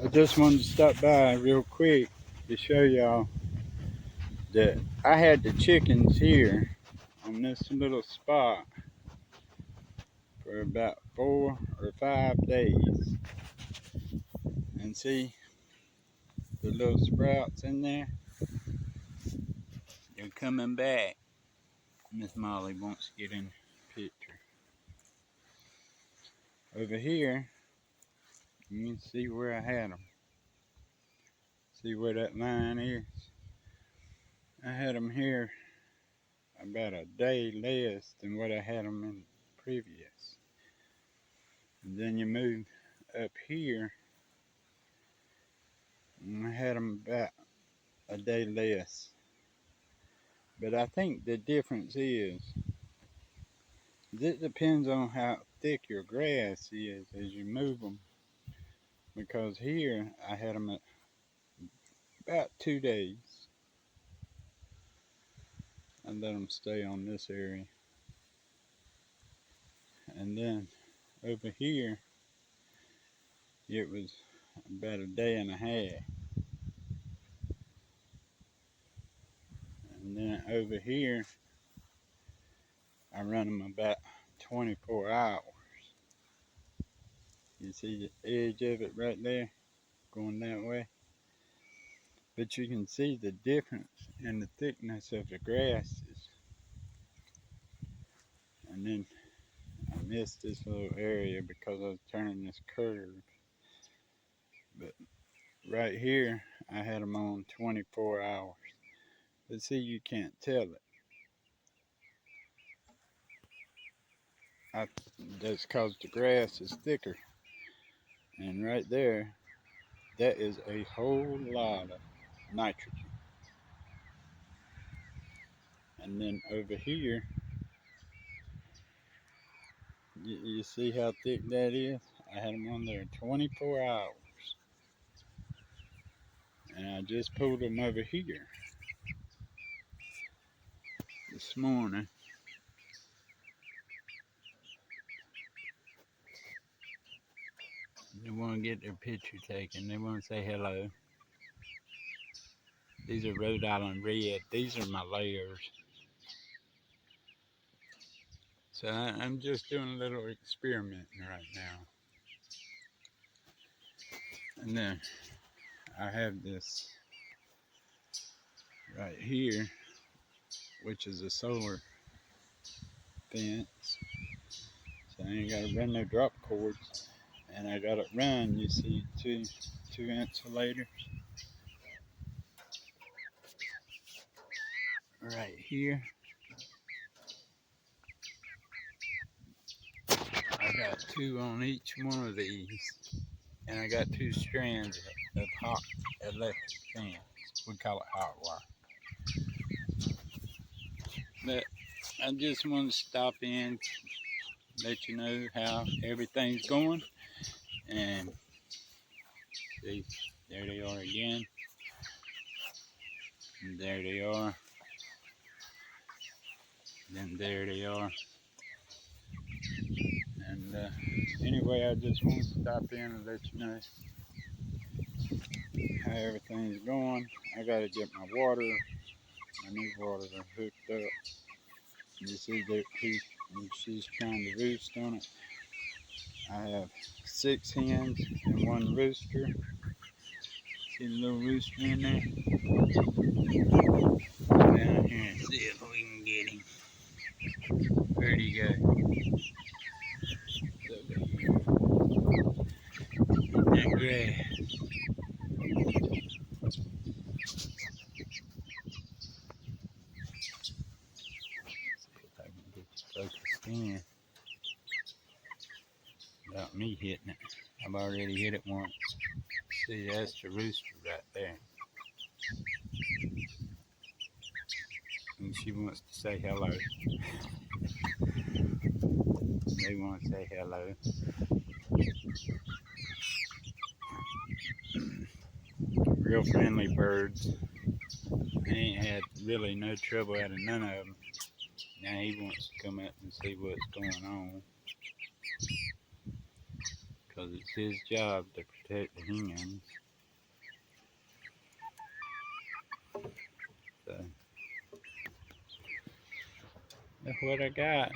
I just wanted to stop by real quick to show y'all that I had the chickens here on this little spot for about 4 or 5 days. And see the little sprouts in there? They're coming back. Miss Molly wants to get in the picture. Over here, you can see where I had them. See where that line is? I had them here about a day less than what I had them in previous. And then you move up here, and I had them about a day less. But I think the difference is, it depends on how thick your grass is as you move them. Because here, I had them at about 2 days. I let them stay on this area. And then over here, it was about a day and a half. And then over here, I run them about 24 hours. You see the edge of it right there, going that way? But you can see the difference in the thickness of the grasses. And then I missed this little area because I was turning this curve. But right here, I had them on 24 hours. But see, you can't tell it. That's because the grass is thicker. And right there, that is a whole lot of nitrogen. And then over here, you see how thick that is? I had them on there 24 hours. And I just pulled them over here this morning. They want to get their picture taken. They want to say hello. These are Rhode Island Red. These are my layers. So I'm just doing a little experimenting right now. And then I have this right here, which is a solar fence. So I ain't got to run no drop cords. And I got it run, you see, two insulators. Right here. I got 2 on each one of these. And I got 2 strands of hot electric fence. We call it hot wire. But I just want to stop in, let you know how everything's going. And see, there they are again. And there they are. Then there they are. And anyway, I just want to stop in and let you know how everything's going. I got to get my new water hooked up. You see that she's trying to roost on it. I have 6 hens and 1 rooster. See the little rooster in there? Go down here and see if we can get him. Where'd he go? That grass. See if I can get you focused in without me hitting it. I've already hit it once. See, that's the rooster right there. And she wants to say hello. They want to say hello. Real friendly birds. They ain't had really no trouble out of none of them. Now he wants to come up and see what's going on. because it's his job to protect the hens. So that's what I got.